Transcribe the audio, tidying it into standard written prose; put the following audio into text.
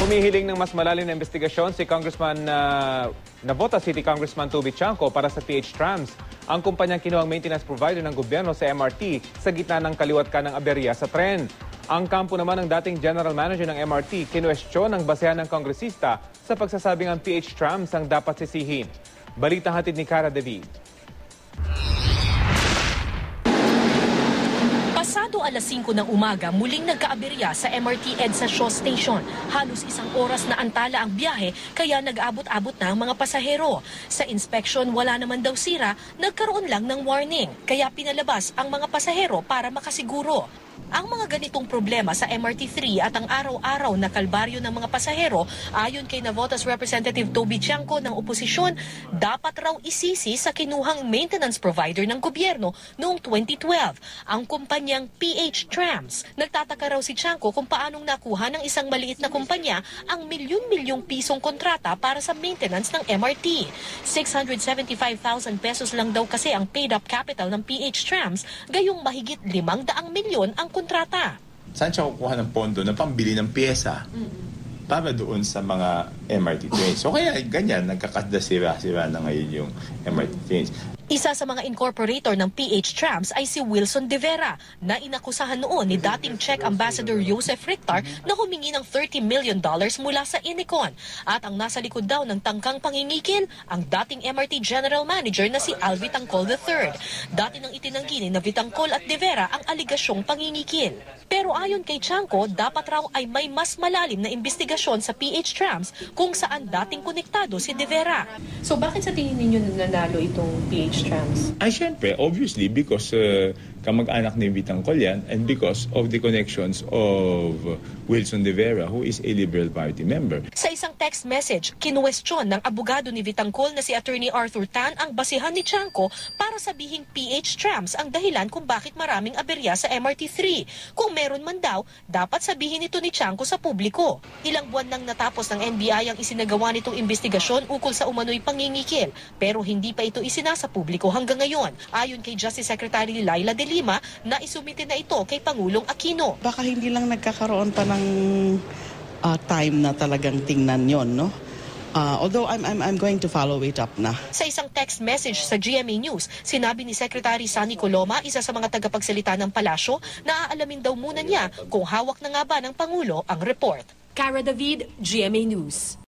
Humihiling ng mas malalim na investigasyon si Navota City Congressman Toby Chanco para sa PH Trams, ang kumpanyang kinuhang maintenance provider ng gobyerno sa MRT sa gitna ng kaliwat ka ng aberya sa tren. Ang kampo naman ng dating general manager ng MRT kinuwestiyon ng basehan ng kongresista sa pagsasabing ang PH Trams ang dapat sisihin. Balitang hatid ni Cara David. Pasado alas 5 ng umaga, muling nagkaaberya sa MRT EDSA Shaw Station. Halos isang oras na antala ang biyahe, kaya nag-abot-abot na ang mga pasahero. Sa inspection, wala naman daw sira, nagkaroon lang ng warning. Kaya pinalabas ang mga pasahero para makasiguro. Ang mga ganitong problema sa MRT3 at ang araw-araw na kalbaryo ng mga pasahero, ayon kay Navotas Representative Toby Chanco ng oposisyon, dapat raw isisi sa kinuhang maintenance provider ng gobyerno noong 2012, ang kumpanyang PH Trams. Nagtataka raw si Chanco kung paanong nakuha ng isang maliit na kumpanya ang milyon-milyong pisong kontrata para sa maintenance ng MRT. 675,000 pesos lang daw kasi ang paid-up capital ng PH Trams, gayong mahigit 500 milyon ang kontrata. Saan siya kukuha ng pondo na pambili ng pyesa para doon sa mga MRT trains? So kaya ganyan, nagkakadasira-sira na ngayon yung MRT trains. Isa sa mga incorporator ng PH Trams ay si Wilson De Vera na inakusahan noon ni dating Czech Ambassador Josef Richter na humingi ng $30 million mula sa Inecon. At ang nasa likod daw ng tangkang pangingikil, ang dating MRT General Manager na si Al Vitangcol III. Dati nang itinanggi ni Vitangcol at De Vera ang aligasyong pangingikil. Pero ayon kay Chanco, dapat raw ay may mas malalim na investigasyon sa PH Trams kung saan dating konektado si De Vera. So bakit sa tingin ninyo nanalo itong PH Trams? Ay, syempre, obviously, because kamag-anak ni Vitangcol yan and because of the connections of Wilson De Vera, who is a Liberal Party member. Sa isang text message, kinuwestiyon ng abogado ni Vitangcol na si Attorney Arthur Tan ang basihan ni Chanco para sabihing PH Trams ang dahilan kung bakit maraming aberya sa MRT3. Kung meron man daw, dapat sabihin ito ni Chanco sa publiko. Ilang buwan nang natapos ng NBI ang isinagawa nitong investigasyon ukol sa umano'y pangingikil, pero hindi pa ito isinasa publiko hanggang ngayon. Ayon kay Justice Secretary Laila De Lima, na isumite na ito kay Pangulong Aquino. Baka hindi lang nagkakaroon pa ng time na talagang tingnan yon, no? Although I'm going to follow it up na. Sa isang text message sa GMA News, sinabi ni Secretary Sunny Coloma, isa sa mga tagapagsalita ng palasyo, na aalamin daw muna niya kung hawak na nga ba ng Pangulo ang report. Cara David, GMA News.